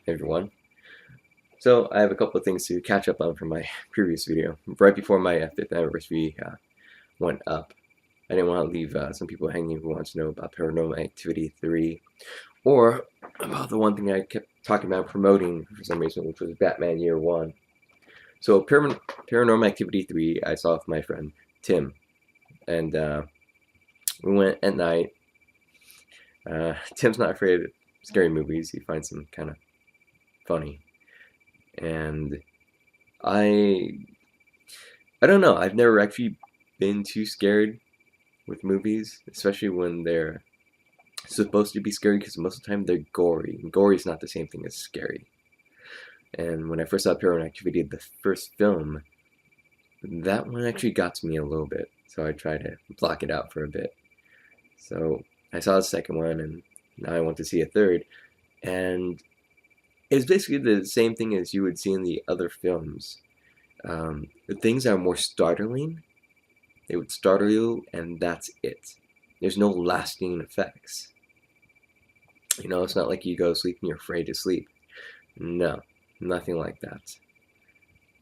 everyone. So I have a couple of things to catch up on from my previous video. Right before my 5th anniversary went up, I didn't want to leave some people hanging who want to know about Paranormal Activity 3, or about the one thing I kept talking about promoting for some reason, which was Batman Year 1. So Paranormal Activity 3, I saw with my friend Tim, and we went at night. Tim's not afraid of scary movies. He finds them kind of funny. And I I don't know. I've never actually been too scared with movies, especially when they're supposed to be scary, because most of the time they're gory. And gory is not the same thing as scary. And when I first saw Paranormal Activity, the first film, that one actually got to me a little bit. So I tried to block it out for a bit. So I saw the second one, and now I want to see a third. And it's basically the same thing as you would see in the other films. The things that are more startling, they would startle you, and that's it. There's no lasting effects. You know, it's not like you go to sleep and you're afraid to sleep. No, nothing like that.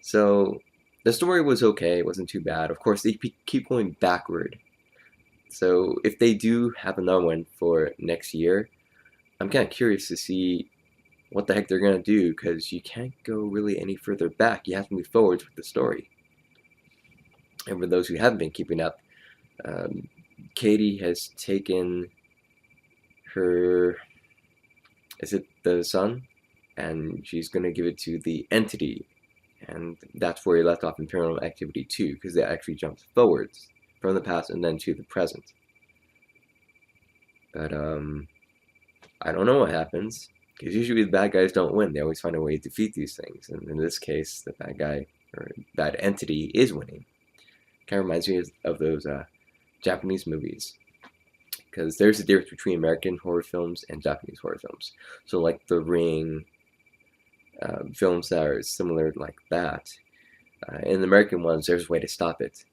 So the story was okay. It wasn't too bad. Of course, they keep going backward. So if they do have another one for next year, I'm kind of curious to see what the heck they're going to do, because you can't go really any further back. You have to move forwards with the story. And for those who haven't been keeping up, Katie has taken her, is it the son? And she's going to give it to the entity. And that's where he left off in Paranormal Activity 2, because they actually jumped forwards from the past and then to the present. But I don't know what happens, because usually the bad guys don't win. They always find a way to defeat these things. And in this case, the bad guy, or bad entity, is winning. Kind of reminds me of those Japanese movies, because there's a difference between American horror films and Japanese horror films. So like The Ring, films that are similar like that. In the American ones, there's a way to stop it.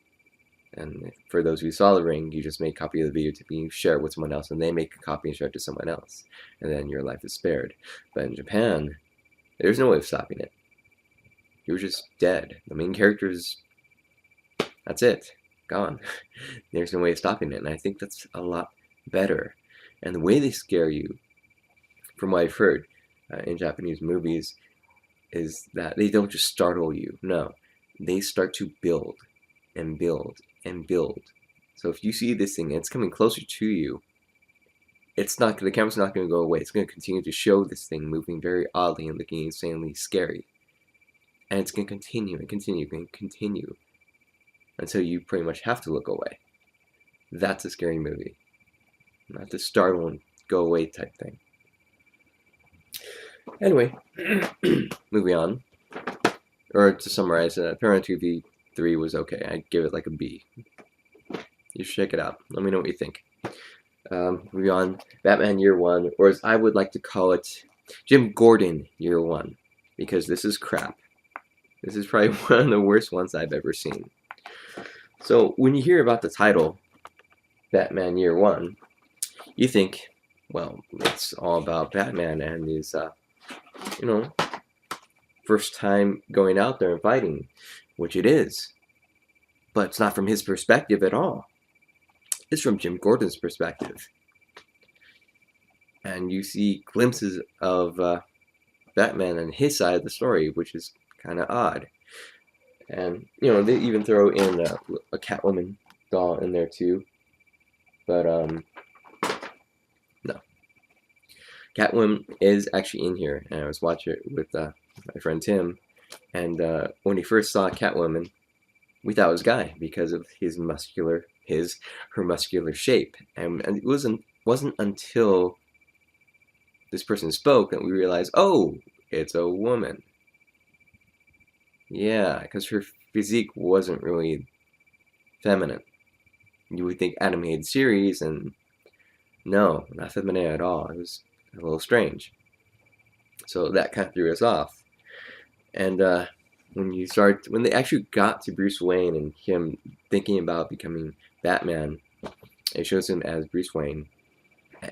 And for those who saw The Ring, you just make a copy of the video to be shared with someone else, and they make a copy and share it to someone else, and then your life is spared. But in Japan, there's no way of stopping it. You're just dead. The main character's, that's it, gone. There's no way of stopping it, and I think that's a lot better. And the way they scare you, from what I've heard in Japanese movies, is that they don't just startle you. No, they start to build and build and build. So if you see this thing and it's coming closer to you, it's not, the camera's not going to go away. It's going to continue to show this thing moving very oddly and looking insanely scary. And it's going to continue and continue and continue until you pretty much have to look away. That's a scary movie. Not the startle and go away type thing. Anyway, moving on. Or to summarize, Paranormal Activity 3 was okay. I'd give it like a B. You should check it out. Let me know what you think. Moving on, Batman Year 1, or as I would like to call it, Jim Gordon Year 1, because this is crap. This is probably one of the worst ones I've ever seen. So when you hear about the title, Batman Year 1, you think, well, it's all about Batman and his, first time going out there and fighting, which it is. But it's not from his perspective at all. It's from Jim Gordon's perspective. And you see glimpses of Batman and his side of the story, which is kind of odd. And, they even throw in a Catwoman doll in there too. But, no. Catwoman is actually in here, and I was watching it with my friend Tim, and when he first saw Catwoman, we thought it was a guy because of her muscular shape, and it wasn't until this person spoke that we realized, oh, it's a woman. Yeah, because her physique wasn't really feminine. You would think animated series, and no, not feminine at all. It was a little strange. So that kind of threw us off. And when they actually got to Bruce Wayne and him thinking about becoming Batman, it shows him as Bruce Wayne.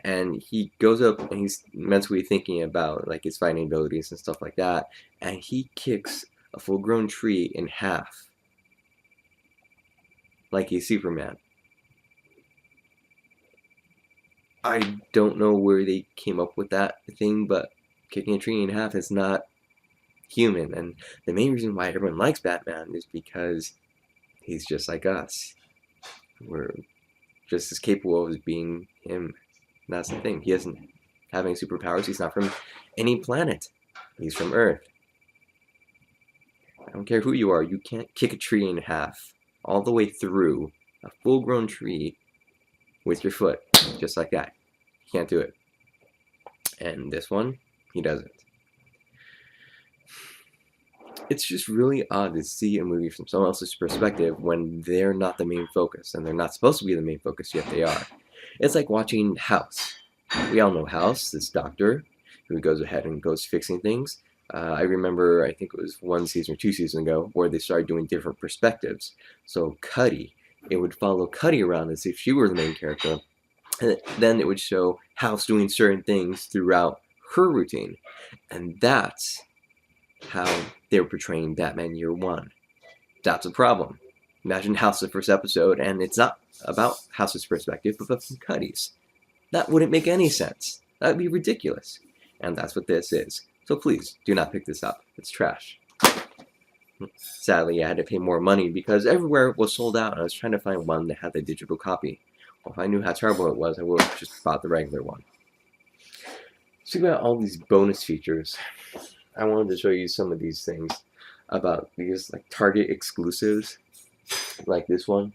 and he goes up and he's mentally thinking about like his fighting abilities and stuff like that, and he kicks a full-grown tree in half like he's Superman. I don't know where they came up with that thing, but kicking a tree in half is not human. And the main reason why everyone likes Batman is because he's just like us. We're just as capable of being him. And that's the thing. He doesn't have any superpowers. He's not from any planet. He's from Earth. I don't care who you are. You can't kick a tree in half all the way through a full-grown tree with your foot, just like that. You can't do it. And this one, he doesn't. It's just really odd to see a movie from someone else's perspective when they're not the main focus, and they're not supposed to be the main focus, yet they are. It's like watching House. We all know House, this doctor who goes ahead and goes fixing things. I remember, I think it was 1 season or 2 seasons ago, where they started doing different perspectives. So Cuddy, it would follow Cuddy around as if she were the main character, and then it would show House doing certain things throughout her routine. And that's how they were portraying Batman Year One. That's a problem. Imagine House the first episode, and it's not about House's perspective, but from Cuddy's. That wouldn't make any sense. That would be ridiculous. And that's what this is. So please, do not pick this up. It's trash. Sadly, I had to pay more money because everywhere it was sold out, and I was trying to find one that had the digital copy. Well, if I knew how terrible it was, I would have just bought the regular one. So about all these bonus features, I wanted to show you some of these things about these like Target exclusives, like this one.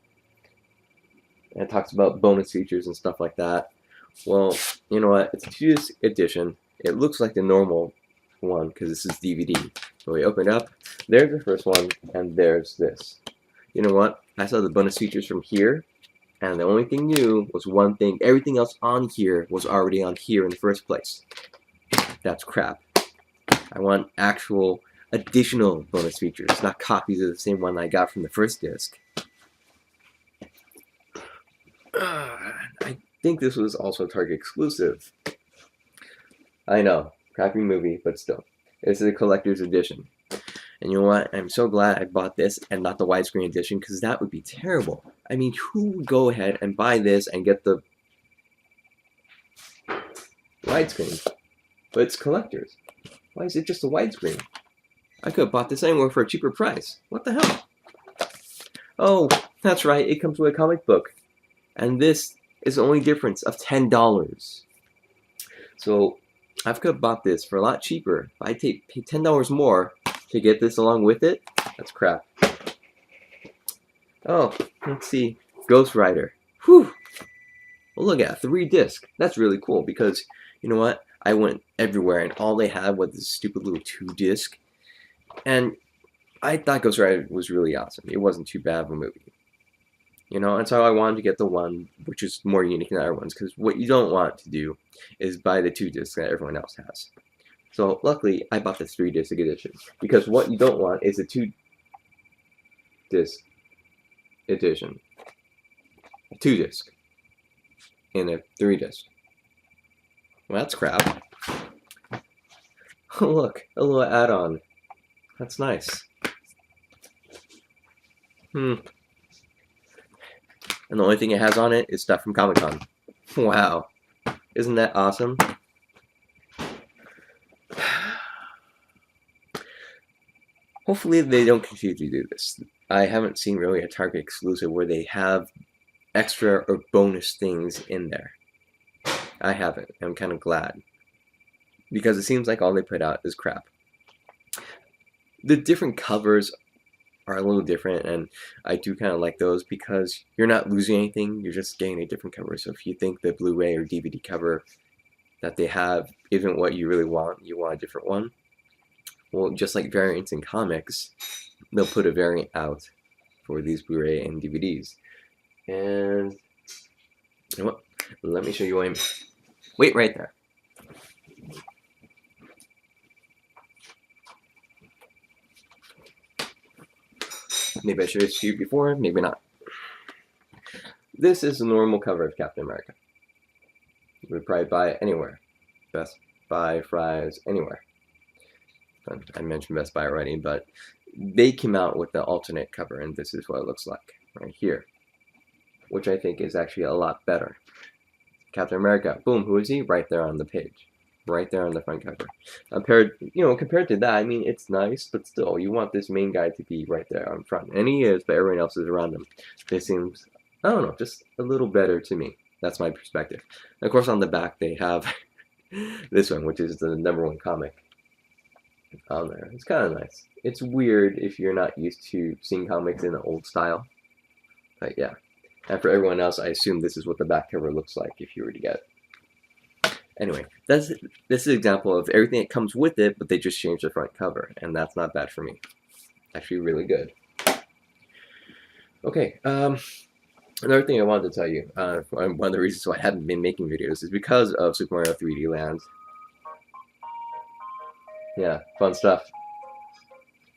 And it talks about bonus features and stuff like that. Well, you know what? It's a 2-disc edition. It looks like the normal one because this is DVD. So we open it up. There's the first one, and there's this. You know what? I saw the bonus features from here, and the only thing new was one thing. Everything else on here was already on here in the first place. That's crap. I want actual additional bonus features, not copies of the same one I got from the first disc. I think this was also Target exclusive. I know, crappy movie, but still. This is a collector's edition. And you know what? I'm so glad I bought this and not the widescreen edition, because that would be terrible. I mean, who would go ahead and buy this and get the widescreen? But it's collectors. Why is it just a widescreen? I could have bought this anywhere for a cheaper price. What the hell? Oh, that's right. It comes with a comic book. And this is the only difference of $10. So I could have bought this for a lot cheaper. If I pay $10 more to get this along with it, that's crap. Oh, let's see. Ghost Rider. Whew. Well, look at 3-disc. That's really cool because, you know what? I went everywhere and all they had was this stupid little 2-disc. And I thought Ghost Rider was really awesome. It wasn't too bad of a movie. You know, and so I wanted to get the one which is more unique than other ones, because what you don't want to do is buy the 2-disc that everyone else has. So luckily, I bought the 3-disc edition, because what you don't want is a 2-disc edition. A 2-disc in a 3-disc. Well, that's crap. Oh, look, a little add-on. That's nice. And the only thing it has on it is stuff from Comic-Con. Wow. Isn't that awesome? Hopefully they don't continue to do this. I haven't seen really a Target exclusive where they have extra or bonus things in there. I haven't. I'm kind of glad. Because it seems like all they put out is crap. The different covers are a little different, and I do kind of like those because you're not losing anything, you're just getting a different cover. So if you think the Blu-ray or DVD cover that they have isn't what you really want, you want a different one, well, just like variants in comics, they'll put a variant out for these Blu-ray and DVDs. And you know what? Let me show you what I mean. Wait right there. Maybe I should have showed you before, maybe not. This is the normal cover of Captain America. You would probably buy it anywhere. Best Buy, Fry's, anywhere. I mentioned Best Buy already, but they came out with the alternate cover, and this is what it looks like right here, which I think is actually a lot better. Captain America, boom, who is he? Right there on the page, right there on the front cover. Compared to that, I mean, it's nice, but still, you want this main guy to be right there on front, and he is, but everyone else is around him. This seems, I don't know, just a little better to me. That's my perspective. And of course, on the back they have this one, which is the #1 comic on there. It's kind of nice. It's weird if you're not used to seeing comics in the old style, but yeah. And for everyone else, I assume this is what the back cover looks like if you were to get it. Anyway, this is an example of everything that comes with it, but they just changed the front cover, and that's not bad for me. Actually, really good. Okay, another thing I wanted to tell you, one of the reasons why I haven't been making videos is because of Super Mario 3D Land. Yeah, fun stuff.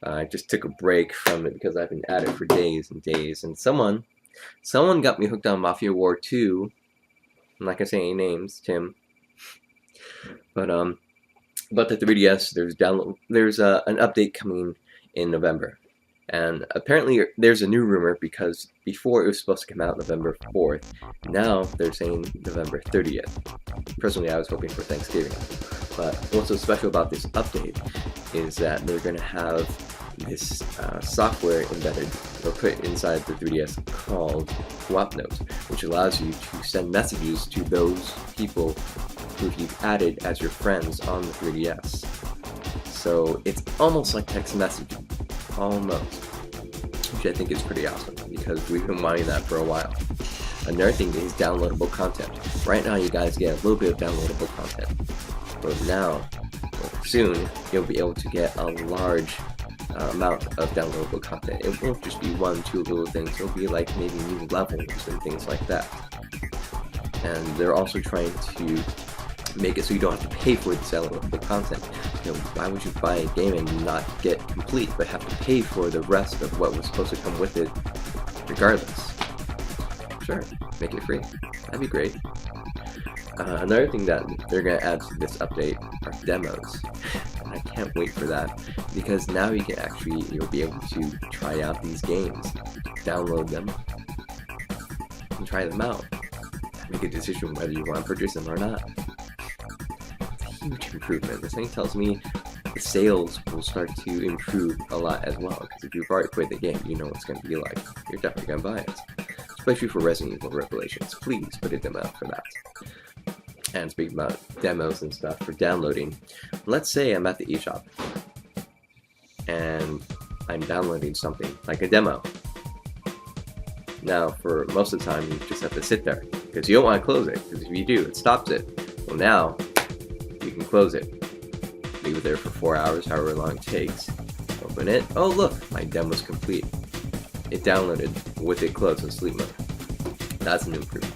I just took a break from it because I've been at it for days and days, and someone got me hooked on Mafia War 2. I'm not gonna say any names, Tim. But the 3DS, there's an update coming in November, and apparently there's a new rumor because before it was supposed to come out November 4th. Now they're saying November 30th. Personally, I was hoping for Thanksgiving. But what's so special about this update is that they're going to have this software embedded or put inside the 3DS called Swap Notes, which allows you to send messages to those people who you've added as your friends on the 3DS. So it's almost like text messaging, almost, which I think is pretty awesome because we've been wanting that for a while. Another thing is downloadable content. Right now you guys get a little bit of downloadable content, but now, soon, you'll be able to get a large amount of downloadable content. It won't just be 1, 2 little things, it'll be like maybe new levels and things like that. And they're also trying to make it so you don't have to pay for the downloadable content. Why would you buy a game and not get complete, but have to pay for the rest of what was supposed to come with it regardless? Sure, make it free. That'd be great. Another thing that they're going to add to this update are demos. And I can't wait for that because now you'll be able to try out these games, download them, and try them out. Make a decision whether you want to purchase them or not. It's a huge improvement. This thing tells me the sales will start to improve a lot as well, because if you've already played the game, you know what it's going to be like. You're definitely going to buy it. Especially for Resident Evil Revelations. Please put a demo out for that. And speaking about demos and stuff for downloading, let's say I'm at the eShop and I'm downloading something like a demo. Now, for most of the time, you just have to sit there because you don't want to close it, because if you do, it stops it. Well, now you can close it, leave it there for 4 hours, however long it takes. Open it. Oh, look, my demo's complete. It downloaded with it closed in sleep mode. That's an improvement.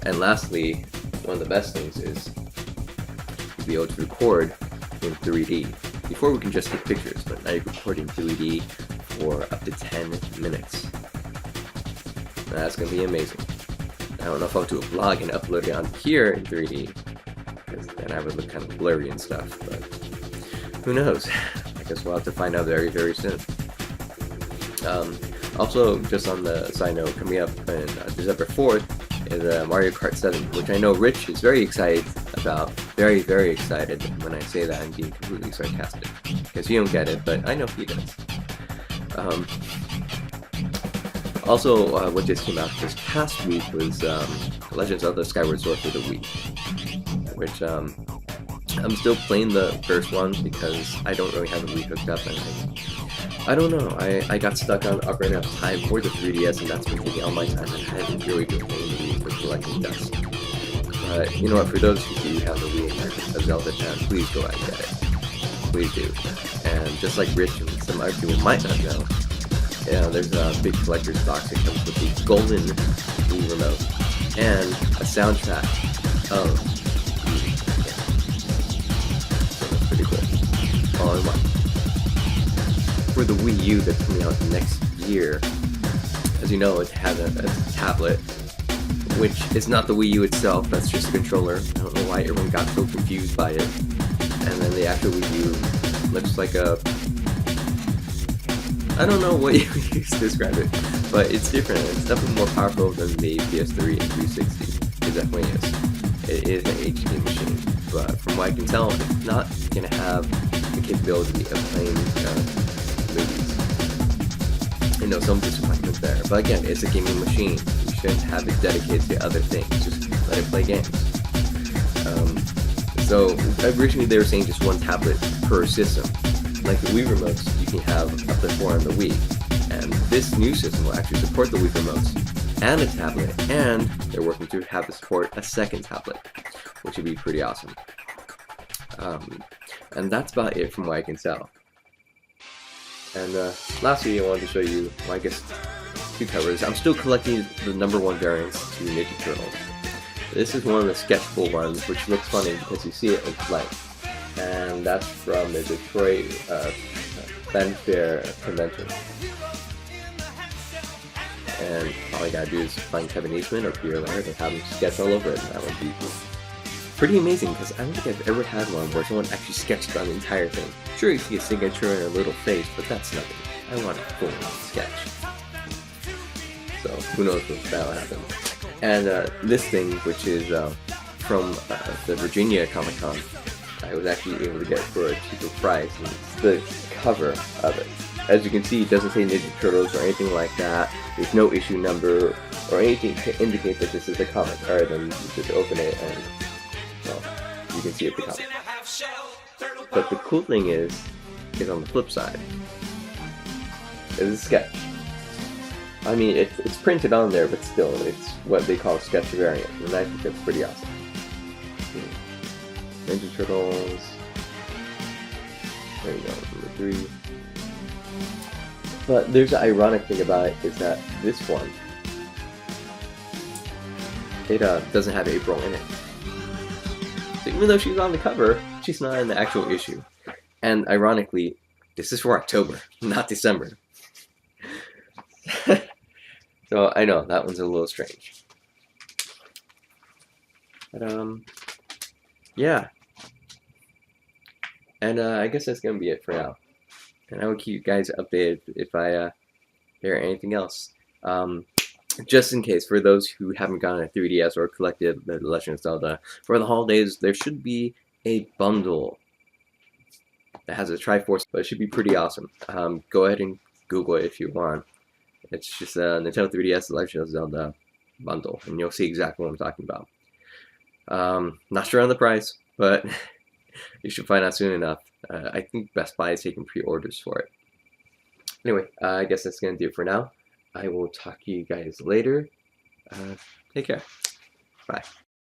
And lastly, one of the best things is to be able to record in 3D. Before we can just take pictures, but now you're recording 3D for up to 10 minutes. That's going to be amazing. I don't know if I'll do a vlog and upload it on here in 3D, because then I would look kind of blurry and stuff, but who knows? I guess we'll have to find out very, very soon. Also, just on the side note, coming up on December 4th is Mario Kart 7, which I know Rich is very excited about. Very, very excited. When I say that, I'm being completely sarcastic, because you don't get it, but I know he does. Also, what just came out this past week was Legends of the Skyward Sword for the Wii, which I'm still playing the first one because I don't really have the Wii hooked up, and I don't know, I got stuck on running out of time for the 3DS, and that's been taking all my time, and I haven't really been playing the Wii for collecting dust. But you know what, for those who do have the Wii and are a Zelda fan, please go out and get it. Please do. And just like Rich and some other people might not know, there's a big collector's box that comes with the golden Wii remote and a soundtrack of the game. So that's pretty cool. All in one. For the Wii U that's coming out next year, as you know, it has a tablet which is not the Wii U itself. That's just a controller. I don't know why everyone got so confused by it. And then the actual Wii U looks like a... I don't know what you use to describe it, but it's different. It's definitely more powerful than the PS3 and 360. It definitely is. It is an HD machine, but from what I can tell, it's not going to have the capability of playing movies. I know some disappointment there, but again, it's a gaming machine. You shouldn't have it dedicated to other things. Just let it play games. So originally they were saying just one tablet per system. Like the Wii remotes, you can have up to 4 on the Wii. And this new system will actually support the Wii remotes and a tablet, and they're working to have it support a second tablet, which would be pretty awesome. And that's about it from what I can tell. And lastly, I wanted to show you, well, I guess, 2 covers. I'm still collecting the #1 variants to Ninja Turtles. This is one of the sketchable ones, which looks funny because you see it in flight. And that's from the Detroit Fanfare Convention. And all I gotta do is find Kevin Eastman or Peter Laird and have him sketch all over it, and that would be pretty amazing, because I don't think I've ever had one where someone actually sketched on the entire thing. Sure, you see a signature and a little face, but that's nothing. I want a full sketch. So, who knows what that'll happen. And this thing, which is from the Virginia Comic Con, I was actually able to get for a cheaper price, and it's the cover of it. As you can see, it doesn't say Ninja Turtles or anything like that. There's no issue number or anything to indicate that this is a comic. Other than you just open it and, well, you can see it's a comic. But the cool thing is on the flip side. It's a sketch. I mean, it's printed on there, but still, it's what they call a sketch variant, and I think that's pretty awesome. Ninja Turtles. There you go, number 3. But there's an ironic thing about it, is that this one, it doesn't have April in it. So even though she's on the cover, she's not in the actual issue. And ironically, this is for October, not December. So I know, that one's a little strange. But yeah. And I guess that's gonna be it for now. And I will keep you guys updated if I hear anything else. Just in case, for those who haven't gotten a 3DS or collected The Legend of Zelda, for the holidays there should be a bundle that has a Triforce, but it should be pretty awesome. Go ahead and Google it if you want. It's just a Nintendo 3DS The Legend of Zelda bundle, and you'll see exactly what I'm talking about. Not sure on the price, but you should find out soon enough. I think Best Buy is taking pre-orders for it. Anyway, I guess that's going to do it for now. I will talk to you guys later. Take care. Bye.